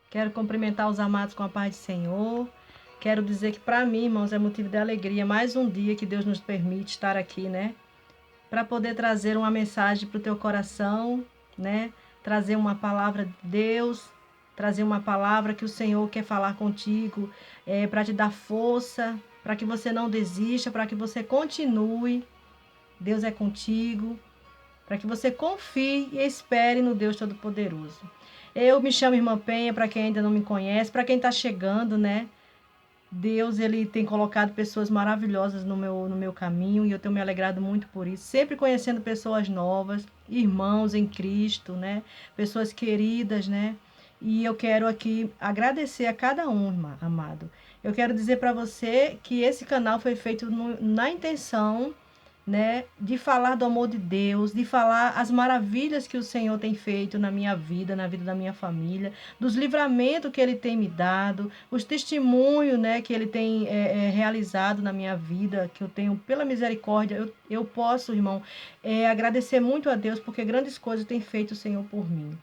Quero cumprimentar os amados com a paz do Senhor. Quero dizer que para mim, irmãos, é motivo de alegria mais um dia que Deus nos permite estar aqui, né? Para poder trazer uma mensagem para o teu coração, né? Trazer uma palavra de Deus, trazer uma palavra que o Senhor quer falar contigo, para te dar força, para que você não desista, para que você continue. Deus é contigo, para que você confie e espere no Deus Todo-Poderoso. Eu me chamo Irmã Penha, para quem ainda não me conhece, para quem está chegando, né? Deus, ele tem colocado pessoas maravilhosas no meu caminho e eu tenho me alegrado muito por isso. Sempre conhecendo pessoas novas, irmãos em Cristo, né? Pessoas queridas, né? E eu quero aqui agradecer a cada um, irmão, amado. Eu quero dizer para você que esse canal foi feito na intenção, né, de falar do amor de Deus, de falar as maravilhas que o Senhor tem feito na minha vida, na vida da minha família, dos livramentos que Ele tem me dado, os testemunhos, né, que Ele tem realizado na minha vida, que eu tenho pela misericórdia, eu posso, irmão, agradecer muito a Deus, porque grandes coisas tem feito o Senhor por mim.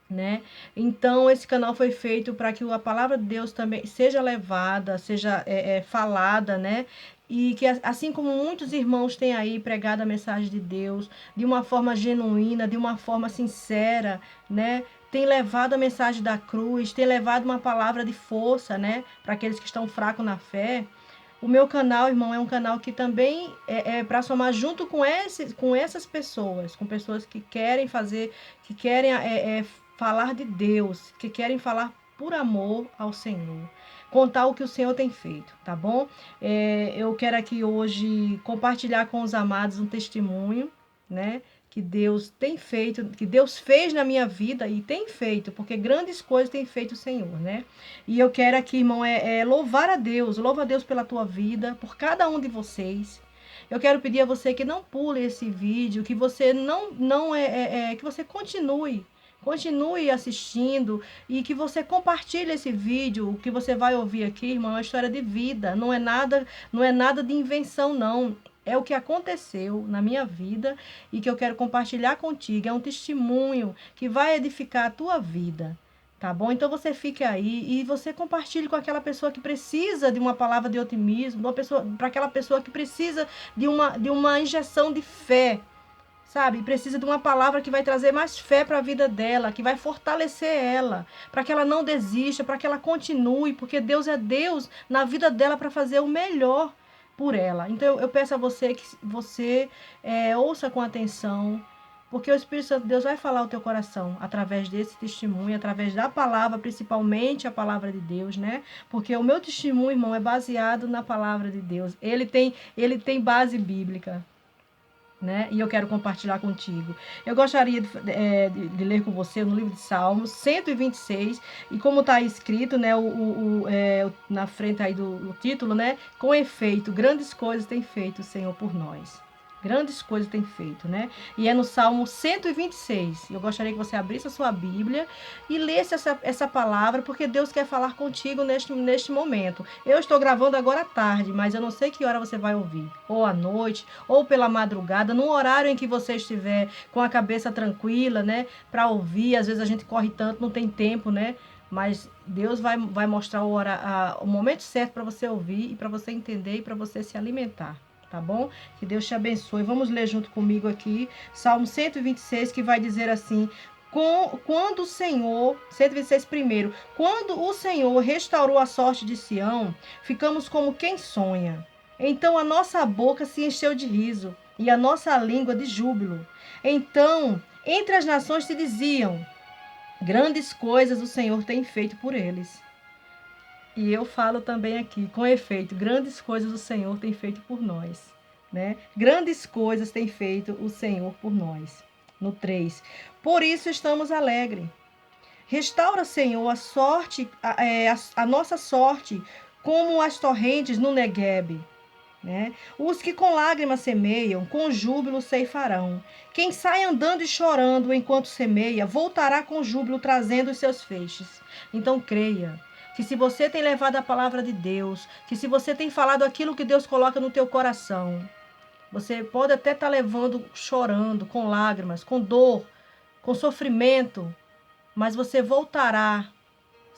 Né? Então esse canal foi feito para que a palavra de Deus também seja levada, seja falada, né? E que assim como muitos irmãos têm aí pregado a mensagem de Deus de uma forma genuína, de uma forma sincera, né? Tem levado a mensagem da cruz, tem levado uma palavra de força, né? Para aqueles que estão fracos na fé. O meu canal, irmão, é um canal que também é para somar junto com essas pessoas, com pessoas que querem fazer, que querem falar de Deus, que querem falar por amor ao Senhor. Contar o que o Senhor tem feito, tá bom? Eu quero aqui hoje compartilhar com os amados um testemunho, né? Que Deus tem feito, que Deus fez na minha vida e tem feito, porque grandes coisas tem feito o Senhor, né? E eu quero aqui, irmão, louvar a Deus, louva a Deus pela tua vida, por cada um de vocês. Eu quero pedir a você que não pule esse vídeo, que você que você continue assistindo e que você compartilhe esse vídeo. O que você vai ouvir aqui, irmão, é uma história de vida, não é nada de invenção, não. É o que aconteceu na minha vida e que eu quero compartilhar contigo. É um testemunho que vai edificar a tua vida. Tá bom? Então você fique aí e você compartilhe com aquela pessoa que precisa de uma palavra de otimismo, para aquela pessoa que precisa de uma injeção de fé, sabe? Precisa de uma palavra que vai trazer mais fé para a vida dela, que vai fortalecer ela, para que ela não desista, para que ela continue, porque Deus é Deus na vida dela para fazer o melhor por ela. Então eu peço a você que você ouça com atenção, porque o Espírito Santo de Deus vai falar ao teu coração através desse testemunho, através da palavra, principalmente a palavra de Deus, né? Porque o meu testemunho, irmão, é baseado na palavra de Deus. Ele tem base bíblica. Né? E eu quero compartilhar contigo. Eu gostaria de ler com você no livro de Salmos 126, e como está escrito, né, na frente aí do título, né, com efeito, grandes coisas tem feito o Senhor por nós. Grandes coisas tem feito, né? E é no Salmo 126. Eu gostaria que você abrisse a sua Bíblia e lesse essa palavra, porque Deus quer falar contigo neste momento. Eu estou gravando agora à tarde, mas eu não sei que hora você vai ouvir. Ou à noite, ou pela madrugada, no horário em que você estiver com a cabeça tranquila, né? Para ouvir. Às vezes a gente corre tanto, não tem tempo, né? Mas Deus vai mostrar o momento certo para você ouvir e para você entender e para você se alimentar. Tá bom? Que Deus te abençoe. Vamos ler junto comigo aqui, Salmo 126, que vai dizer assim: quando o Senhor, 126 primeiro, quando o Senhor restaurou a sorte de Sião, ficamos como quem sonha. Então a nossa boca se encheu de riso e a nossa língua de júbilo. Então, entre as nações se diziam: grandes coisas o Senhor tem feito por eles. E eu falo também aqui, com efeito, grandes coisas o Senhor tem feito por nós, né? Grandes coisas tem feito o Senhor por nós. No 3. Por isso estamos alegres. Restaura, Senhor, a nossa sorte, como as torrentes no Neguebe. Né? Os que com lágrimas semeiam, com júbilo ceifarão. Quem sai andando e chorando enquanto semeia, voltará com júbilo trazendo os seus feixes. Então creia que se você tem levado a palavra de Deus, que se você tem falado aquilo que Deus coloca no teu coração, você pode até estar levando, chorando, com lágrimas, com dor, com sofrimento, mas você voltará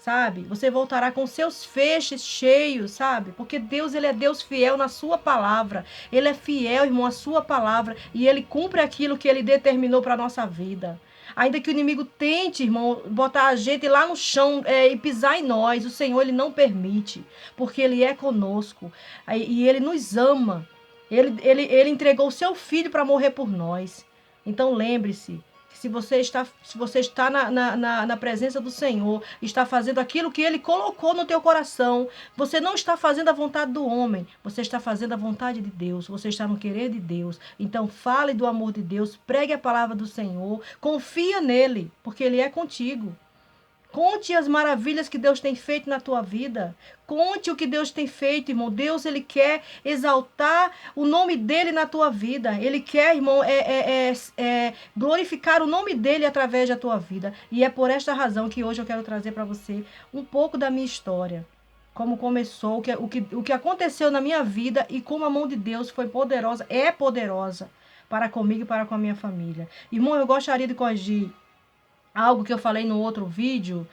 sabe? Você voltará com seus feixes cheios, sabe? Porque Deus, ele é Deus fiel na sua palavra. Ele é fiel, irmão, à sua palavra. E ele cumpre aquilo que ele determinou para a nossa vida. Ainda que o inimigo tente, irmão, botar a gente lá no chão e pisar em nós, o Senhor, ele não permite. Porque ele é conosco. E ele nos ama. Ele entregou o seu filho para morrer por nós. Então lembre-se. Se você está na presença do Senhor, está fazendo aquilo que Ele colocou no teu coração, você não está fazendo a vontade do homem, você está fazendo a vontade de Deus, você está no querer de Deus. Então fale do amor de Deus, pregue a palavra do Senhor, confia nele, porque Ele é contigo. Conte as maravilhas que Deus tem feito na tua vida. Conte o que Deus tem feito, irmão. Deus, ele quer exaltar o nome dele na tua vida. Ele quer, irmão, glorificar o nome dele através da tua vida. E é por esta razão que hoje eu quero trazer para você um pouco da minha história. Como começou, o que aconteceu na minha vida e como a mão de Deus foi poderosa, é poderosa para comigo e para com a minha família. Irmão, eu gostaria de corrigir algo que eu falei no outro vídeo,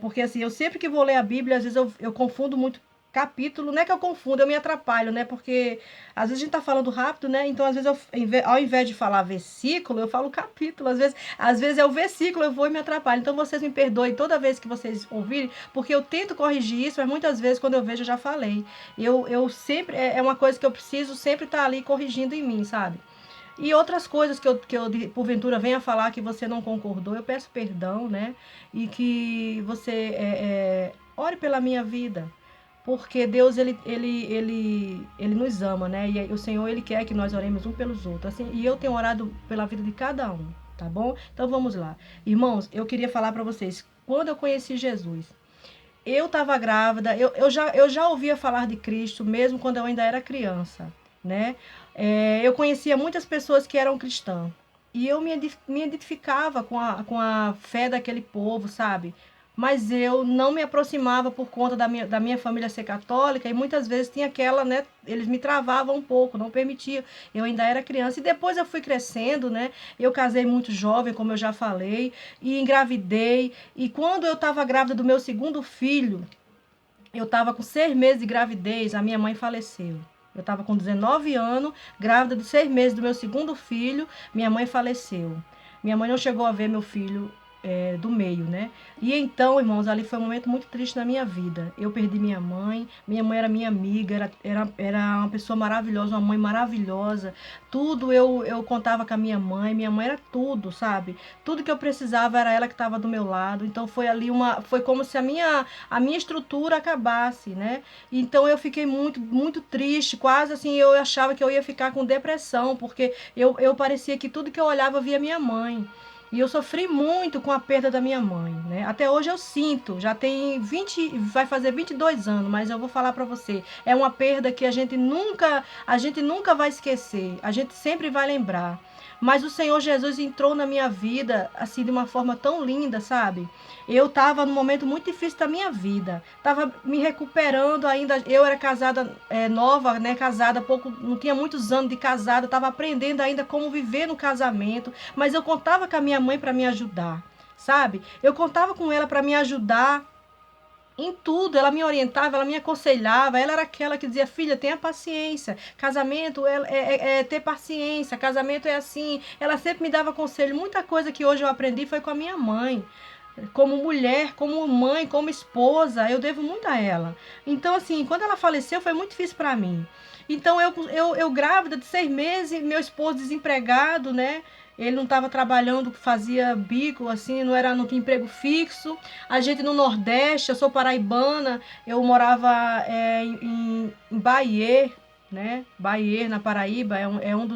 porque assim, eu sempre que vou ler a Bíblia, às vezes eu confundo muito capítulo, não é que eu confundo, eu me atrapalho, né, porque às vezes a gente tá falando rápido, né, então às vezes ao invés de falar versículo, eu falo capítulo, às vezes é o versículo, eu vou e me atrapalho, então vocês me perdoem toda vez que vocês ouvirem, porque eu tento corrigir isso, mas muitas vezes quando eu vejo eu já falei, eu sempre, é uma coisa que eu preciso sempre estar ali corrigindo em mim, sabe? E outras coisas que eu porventura venha falar que você não concordou, eu peço perdão, né? E que você ore pela minha vida. Porque Deus, ele nos ama, né? E o Senhor, ele quer que nós oremos um pelos outros. Assim, e eu tenho orado pela vida de cada um, tá bom? Então vamos lá. Irmãos, eu queria falar para vocês, quando eu conheci Jesus, eu estava grávida, eu já ouvia falar de Cristo, mesmo quando eu ainda era criança, né? Eu conhecia muitas pessoas que eram cristãs. E eu me identificava com a fé daquele povo, sabe? Mas eu não me aproximava por conta da minha família ser católica. E muitas vezes tinha aquela, né? Eles me travavam um pouco, não permitiam. Eu ainda era criança. E depois eu fui crescendo, né? Eu casei muito jovem, como eu já falei. E engravidei. E quando eu estava grávida do meu segundo filho, eu estava com 6 meses de gravidez, a minha mãe faleceu. Eu estava com 19 anos, grávida de 6 meses do meu segundo filho, minha mãe faleceu. Minha mãe não chegou a ver meu filho do meio, né? E então, irmãos, ali foi um momento muito triste na minha vida. Eu perdi minha mãe era minha amiga, era uma pessoa maravilhosa, uma mãe maravilhosa. Tudo eu contava com a minha mãe era tudo, sabe? Tudo que eu precisava era ela que estava do meu lado. Então foi como se a minha estrutura acabasse, né? Então eu fiquei muito, muito triste, quase assim, eu achava que eu ia ficar com depressão, porque eu parecia que tudo que eu olhava via minha mãe. E eu sofri muito com a perda da minha mãe, né? Até hoje eu sinto, já tem vai fazer 22 anos, mas eu vou falar para você, é uma perda que a gente nunca vai esquecer, a gente sempre vai lembrar. Mas o Senhor Jesus entrou na minha vida, assim, de uma forma tão linda, sabe? Eu estava num momento muito difícil da minha vida. Estava me recuperando ainda. Eu era casada nova, né? Casada pouco, não tinha muitos anos de casada. Estava aprendendo ainda como viver no casamento. Mas eu contava com a minha mãe para me ajudar, sabe? Eu contava com ela para me ajudar em tudo. Ela me orientava, ela me aconselhava. Ela era aquela que dizia: filha, tenha paciência. Casamento é ter paciência. Casamento é assim. Ela sempre me dava conselho. Muita coisa que hoje eu aprendi foi com a minha mãe. Como mulher, como mãe, como esposa, eu devo muito a ela. Então, assim, quando ela faleceu, foi muito difícil para mim. Então, eu grávida de 6 meses, meu esposo desempregado, né? Ele não estava trabalhando, fazia bico, assim, não tinha emprego fixo. A gente no Nordeste, eu sou paraibana, eu morava em Bahia, né? Bahia, na Paraíba, é um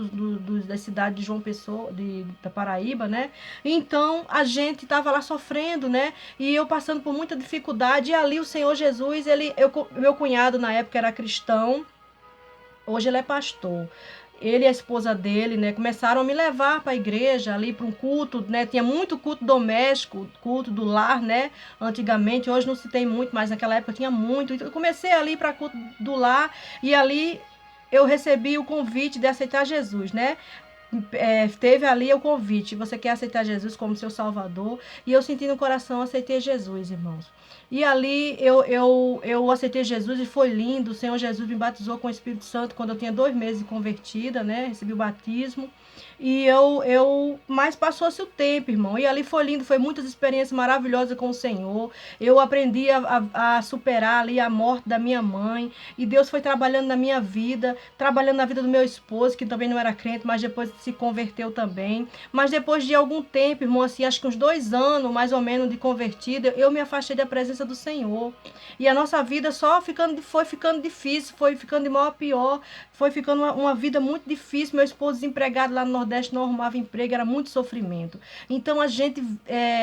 das cidades de João Pessoa, da Paraíba, né? Então, a gente estava lá sofrendo, né? E eu passando por muita dificuldade. E ali o Senhor Jesus, meu cunhado na época era cristão, hoje ele é pastor. Ele e a esposa dele, né, começaram a me levar para a igreja, ali para um culto, né, tinha muito culto doméstico, culto do lar, né, antigamente, hoje não se tem muito, mas naquela época tinha muito. Então eu comecei ali para culto do lar e ali eu recebi o convite de aceitar Jesus, né. teve ali o convite, você quer aceitar Jesus como seu Salvador? E eu senti no coração, aceitei Jesus, irmãos. E ali eu aceitei Jesus e foi lindo. O Senhor Jesus me batizou com o Espírito Santo quando eu tinha 2 meses de convertida, né? Recebi o batismo. E mas passou-se o tempo, irmão. E ali foi lindo, foi muitas experiências maravilhosas com o Senhor. Eu aprendi a superar ali a morte da minha mãe. E Deus foi trabalhando na minha vida, trabalhando na vida do meu esposo, que também não era crente, mas depois se converteu também. Mas depois de algum tempo, irmão, assim, acho que uns 2 anos, mais ou menos, de convertida, eu me afastei da presença do Senhor. E a nossa vida foi ficando difícil, foi ficando de mal a pior, foi ficando uma vida muito difícil. Meu esposo desempregado lá no Nordeste, não arrumava emprego, era muito sofrimento. Então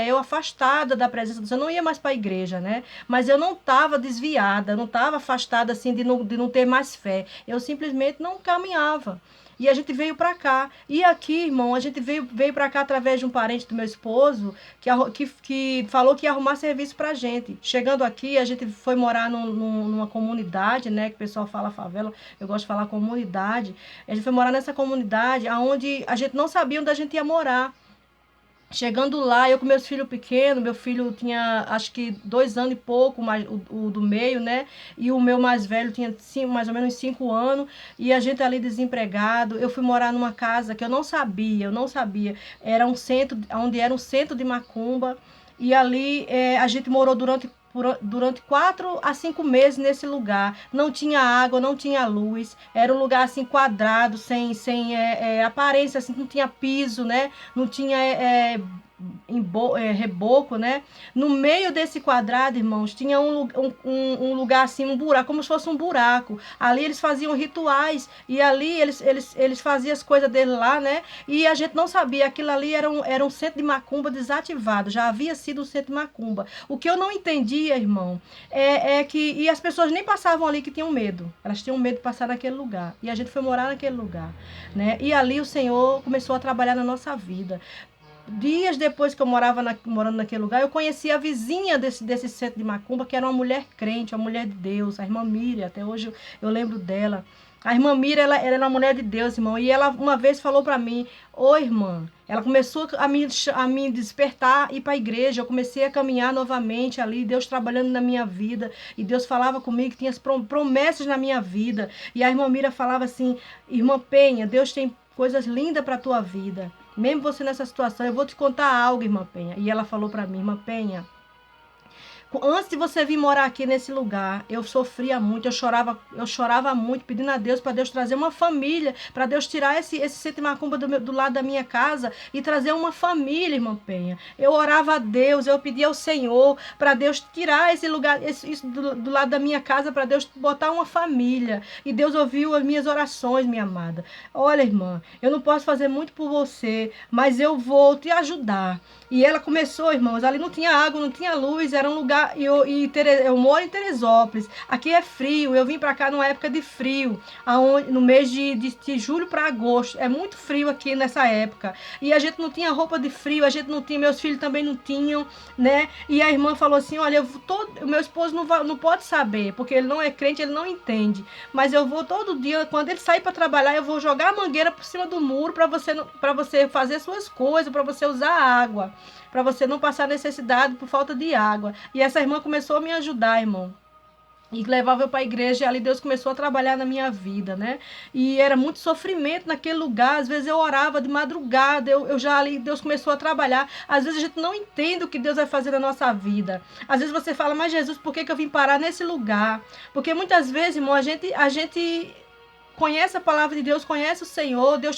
eu afastada da presença do Senhor, eu não ia mais para a igreja, né? Mas eu não estava desviada, não estava afastada assim de não ter mais fé. Eu simplesmente não caminhava. E a gente veio para cá. E aqui, irmão, a gente veio para cá através de um parente do meu esposo que falou que ia arrumar serviço pra gente. Chegando aqui, a gente foi morar numa comunidade, né? Que o pessoal fala favela, eu gosto de falar comunidade. A gente foi morar nessa comunidade onde a gente não sabia onde a gente ia morar. Chegando lá, eu com meus filhos pequenos, meu filho tinha acho que 2 anos e pouco, mais o do meio, né? E o meu mais velho tinha mais ou menos 5 anos, e a gente ali desempregado. Eu fui morar numa casa que eu não sabia. Era um centro, onde era um centro de macumba, e ali a gente morou durante 4 a 5 meses nesse lugar. Não tinha água, não tinha luz. Era um lugar assim quadrado, sem aparência, assim, não tinha piso, né? Não tinha reboco, né? No meio desse quadrado, irmãos, tinha um lugar assim, um buraco, como se fosse um buraco. Ali eles faziam rituais e ali eles faziam as coisas dele lá, né? E a gente não sabia, aquilo ali era um centro de macumba desativado, já havia sido um centro de macumba. O que eu não entendia, irmão, é que e as pessoas nem passavam ali que tinham medo. Elas tinham medo de passar naquele lugar. E a gente foi morar naquele lugar, né? E ali o Senhor começou a trabalhar na nossa vida. Dias depois que eu morando naquele lugar, eu conheci a vizinha desse centro de macumba, que era uma mulher crente, uma mulher de Deus, a irmã Miriam, até hoje eu lembro dela. A irmã Miriam, ela era uma mulher de Deus, irmão, e ela uma vez falou para mim: ô irmã, ela começou a me despertar, ir para a igreja. Eu comecei a caminhar novamente ali, Deus trabalhando na minha vida, e Deus falava comigo que tinha promessas na minha vida. E a irmã Miriam falava assim: irmã Penha, Deus tem coisas lindas para a tua vida. Mesmo você nessa situação, eu vou te contar algo, irmã Penha. E ela falou para mim: irmã Penha, antes de você vir morar aqui nesse lugar, eu sofria muito, eu chorava muito, pedindo a Deus para Deus trazer uma família, para Deus tirar esse centro de macumba do lado da minha casa e trazer uma família, irmã Penha. Eu orava a Deus, eu pedia ao Senhor para Deus tirar esse lugar, isso do lado da minha casa, para Deus botar uma família. E Deus ouviu as minhas orações, minha amada. Olha, irmã, eu não posso fazer muito por você, mas eu vou te ajudar. E ela começou, irmãos, ali não tinha água, não tinha luz, era um lugar. Eu moro em Teresópolis, aqui é frio. Eu vim para cá numa época de frio, no mês de julho para agosto. É muito frio aqui nessa época. E a gente não tinha roupa de frio, a gente não tinha, meus filhos também não tinham, né? E a irmã falou assim: olha, o meu esposo não pode saber, porque ele não é crente, ele não entende. Mas eu vou todo dia, quando ele sair para trabalhar, eu vou jogar a mangueira por cima do muro para você fazer suas coisas, para você usar água, para você não passar necessidade por falta de água. E essa irmã começou a me ajudar, irmão. E levava eu para a igreja, e ali Deus começou a trabalhar na minha vida, né? E era muito sofrimento naquele lugar. Às vezes eu orava de madrugada, eu já ali, Deus começou a trabalhar. Às vezes a gente não entende o que Deus vai fazer na nossa vida. Às vezes você fala: mas Jesus, por que eu vim parar nesse lugar? Porque muitas vezes, irmão, a gente conhece a palavra de Deus, conhece o Senhor, Deus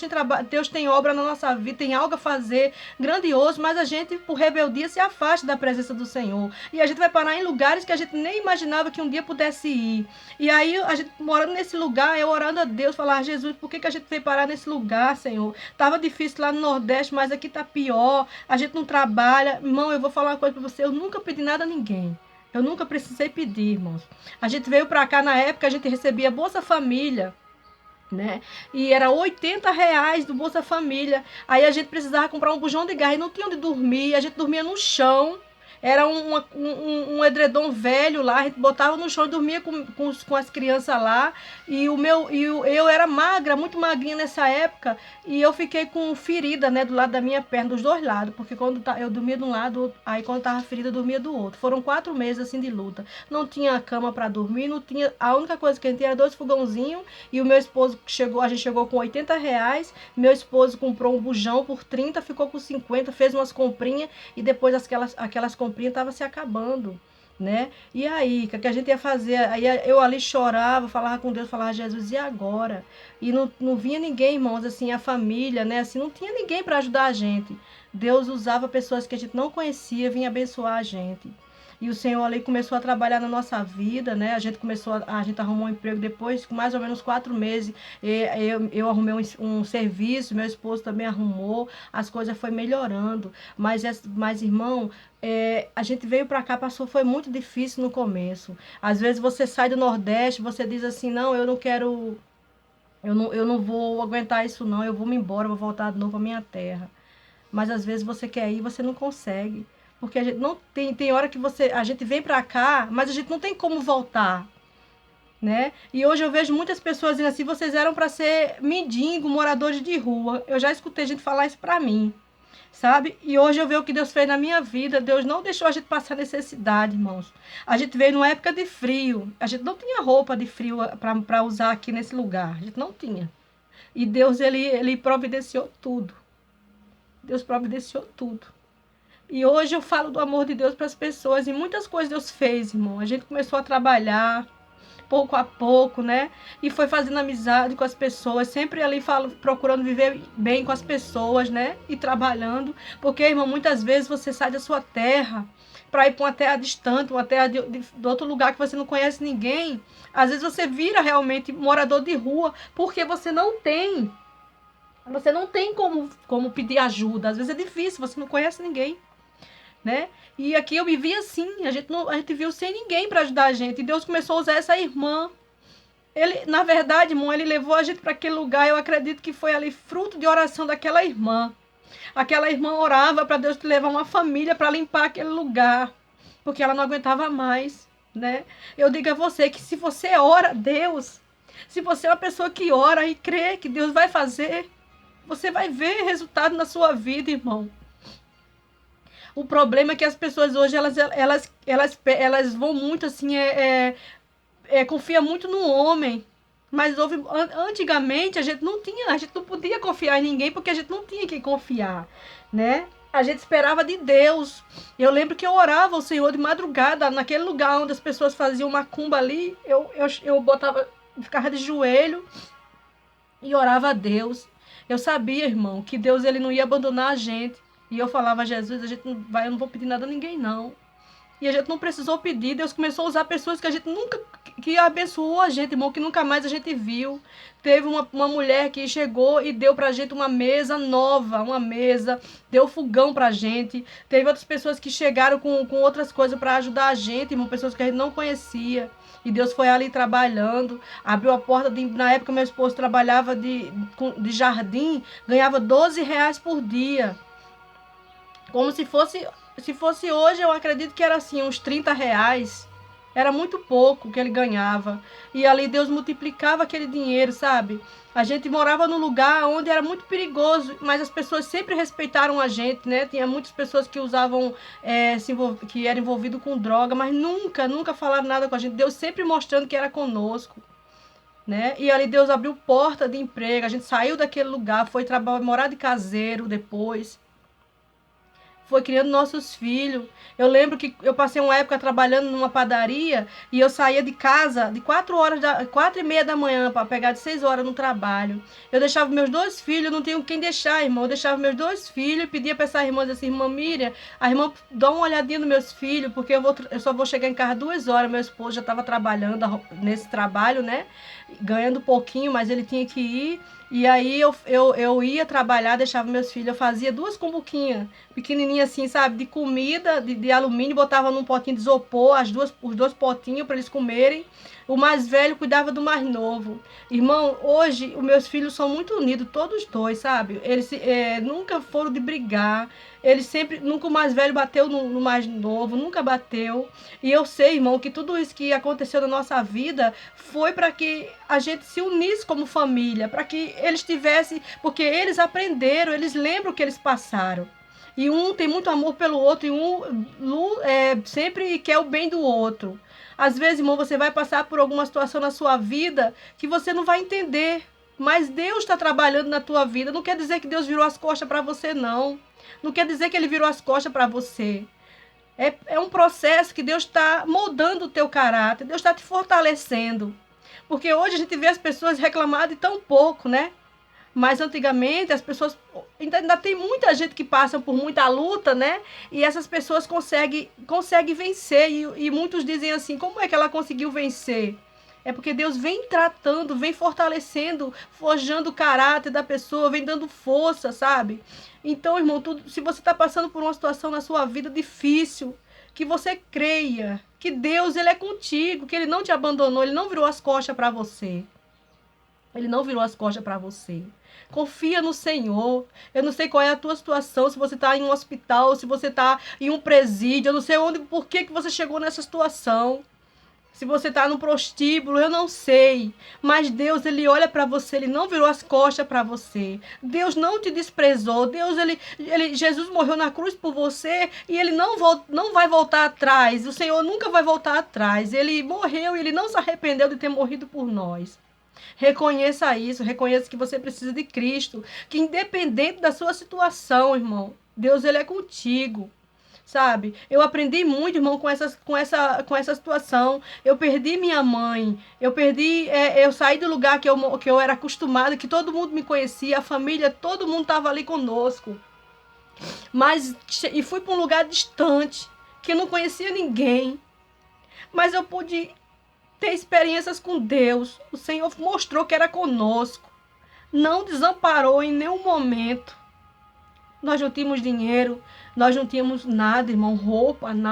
tem obra na nossa vida, tem algo a fazer grandioso, mas a gente, por rebeldia, se afasta da presença do Senhor. E a gente vai parar em lugares que a gente nem imaginava que um dia pudesse ir. E aí, a gente morando nesse lugar, eu orando a Deus, falar: Jesus, por que a gente veio parar nesse lugar, Senhor? Tava difícil lá no Nordeste, mas aqui tá pior, a gente não trabalha. Irmão, eu vou falar uma coisa para você: eu nunca pedi nada a ninguém. Eu nunca precisei pedir, irmãos. A gente veio para cá, na época, a gente recebia Bolsa Família, né? E era R$ 80 do Bolsa Família. Aí a gente precisava comprar um bujão de gás e não tinha onde dormir. A gente dormia no chão. Era um edredom velho lá, a gente botava no chão e dormia com as crianças lá. E eu era magra, muito magrinha nessa época, e eu fiquei com ferida, né, do lado da minha perna, dos dois lados, porque quando eu dormia de um lado, aí quando tava ferida eu dormia do outro. Foram 4 meses assim de luta. Não tinha cama para dormir, não tinha. A única coisa que a gente tinha era 2 fogãozinhos, e o meu esposo chegou, a gente chegou com R$ 80. Meu esposo comprou um bujão por 30, ficou com 50, fez umas comprinhas, e depois aquelas comprinhas estavam se acabando, né? E aí, o que a gente ia fazer? Aí eu ali chorava, falava com Deus, falava, Jesus, e agora? E não vinha ninguém, irmãos, assim, a família, né? Assim, não tinha ninguém para ajudar a gente. Deus usava pessoas que a gente não conhecia, vinha abençoar a gente. E o Senhor ali começou a trabalhar na nossa vida, né? A gente arrumou um emprego depois, com mais ou menos 4 meses. Eu arrumei um serviço, meu esposo também arrumou, as coisas foi melhorando. Mas irmão, a gente veio para cá, passou, foi muito difícil no começo. Às vezes você sai do Nordeste, você diz assim, não, eu não quero, eu não vou aguentar isso não, eu vou me embora, vou voltar de novo à minha terra. Mas às vezes você quer ir e você não consegue. Porque a gente não tem hora que a gente vem pra cá, mas a gente não tem como voltar, né? E hoje eu vejo muitas pessoas dizendo assim, vocês eram para ser mendigo, moradores de rua. Eu já escutei gente falar isso pra mim, sabe? E hoje eu vejo o que Deus fez na minha vida. Deus não deixou a gente passar necessidade, irmãos. A gente veio numa época de frio. A gente não tinha roupa de frio para usar aqui nesse lugar. A gente não tinha. E Deus, ele providenciou tudo. Deus providenciou tudo. E hoje eu falo do amor de Deus para as pessoas. E muitas coisas Deus fez, irmão. A gente começou a trabalhar pouco a pouco, né? E foi fazendo amizade com as pessoas. Sempre ali procurando viver bem com as pessoas, né? E trabalhando. Porque, irmão, muitas vezes você sai da sua terra para ir para uma terra distante, uma terra de outro lugar que você não conhece ninguém. Às vezes você vira realmente morador de rua porque você não tem. Você não tem como pedir ajuda. Às vezes é difícil, você não conhece ninguém, né? E aqui eu vivi assim, a gente viu sem ninguém para ajudar a gente. E Deus começou a usar essa irmã. Ele, na verdade, irmão, ele levou a gente para aquele lugar. Eu acredito que foi ali fruto de oração daquela irmã. Aquela irmã orava para Deus levar uma família para limpar aquele lugar, porque ela não aguentava mais, né? Eu digo a você que se você ora a Deus, se você é uma pessoa que ora e crê que Deus vai fazer, você vai ver resultado na sua vida, irmão. O problema é que as pessoas hoje, elas vão muito assim, confia muito no homem. Mas antigamente a gente não podia confiar em ninguém porque a gente não tinha quem confiar, né? A gente esperava de Deus. Eu lembro que eu orava ao Senhor de madrugada, naquele lugar onde as pessoas faziam macumba ali, eu ficava de joelho e orava a Deus. Eu sabia, irmão, que Deus ele não ia abandonar a gente. E eu falava a Jesus, eu não vou pedir nada a ninguém, não. E a gente não precisou pedir, Deus começou a usar pessoas que a gente nunca, que abençoou a gente, irmão, que nunca mais a gente viu. Teve uma mulher que chegou e deu pra gente uma mesa nova, deu fogão pra gente. Teve outras pessoas que chegaram com outras coisas para ajudar a gente, irmão, pessoas que a gente não conhecia. E Deus foi ali trabalhando, abriu a porta, na época meu esposo trabalhava de jardim, ganhava R$ 12 por dia. Como se fosse hoje, eu acredito que era assim, uns R$ 30. Era muito pouco que ele ganhava. E ali Deus multiplicava aquele dinheiro, sabe? A gente morava num lugar onde era muito perigoso, mas as pessoas sempre respeitaram a gente, né? Tinha muitas pessoas que usavam, que eram envolvidas com droga, mas nunca falaram nada com a gente. Deus sempre mostrando que era conosco, né? E ali Deus abriu porta de emprego. A gente saiu daquele lugar, foi morar de caseiro depois. Foi criando nossos filhos. Eu lembro que eu passei uma época trabalhando numa padaria e eu saía de casa de 4h30 da manhã para pegar de 6 horas no trabalho. Eu deixava meus 2 filhos, não tinha quem deixar, irmão. Eu deixava meus 2 filhos e pedia para essa irmã assim, irmã Miriam, a irmã dá uma olhadinha nos meus filhos, porque eu só vou chegar em casa 2 horas. Meu esposo já estava trabalhando nesse trabalho, né? Ganhando pouquinho, mas ele tinha que ir. E aí eu ia trabalhar, deixava meus filhos, eu fazia 2 cumbuquinhas, pequenininhas assim, sabe, de comida, de alumínio, botava num potinho de isopor, os 2 potinhos para eles comerem. O mais velho cuidava do mais novo. Irmão, hoje os meus filhos são muito unidos, todos dois, sabe? Eles nunca foram de brigar. Eles sempre, nunca o mais velho bateu no mais novo, nunca bateu. E eu sei, irmão, que tudo isso que aconteceu na nossa vida foi para que a gente se unisse como família, para que eles tivessem, porque eles aprenderam, eles lembram o que eles passaram. E um tem muito amor pelo outro, e sempre quer o bem do outro. Às vezes, irmão, você vai passar por alguma situação na sua vida que você não vai entender. Mas Deus está trabalhando na tua vida. Não quer dizer que Deus virou as costas para você, não. Não quer dizer que Ele virou as costas para você. É um processo que Deus está moldando o teu caráter. Deus está te fortalecendo. Porque hoje a gente vê as pessoas reclamando de tão pouco, né? Mas antigamente as pessoas ainda tem muita gente que passa por muita luta, né? E essas pessoas conseguem vencer. E muitos dizem assim: como é que ela conseguiu vencer? É porque Deus vem tratando, vem fortalecendo, forjando o caráter da pessoa, vem dando força, sabe? Então, irmão, se você está passando por uma situação na sua vida difícil, que você creia que Deus ele é contigo, que Ele não te abandonou, Ele não virou as costas para você. Ele não virou as costas para você. Confia no Senhor. Eu não sei qual é a tua situação, se você está em um hospital, se você está em um presídio, eu não sei por que você chegou nessa situação. Se você está no prostíbulo, eu não sei. Mas Deus, Ele olha para você, Ele não virou as costas para você. Deus não te desprezou. Deus, Jesus morreu na cruz por você e Ele não vai voltar atrás. O Senhor nunca vai voltar atrás. Ele morreu e Ele não se arrependeu de ter morrido por nós. Reconheça isso, reconheça que você precisa de Cristo, que independente da sua situação, irmão, Deus ele é contigo. Sabe? Eu aprendi muito, irmão, com essa situação. Eu perdi minha mãe. Eu saí do lugar que eu era acostumada, que todo mundo me conhecia, a família, todo mundo estava ali conosco. E fui para um lugar distante, que não conhecia ninguém. Mas eu pude ter experiências com Deus. O Senhor mostrou que era conosco. Não desamparou em nenhum momento. Nós não tínhamos dinheiro, nós não tínhamos nada, irmão, roupa, nada.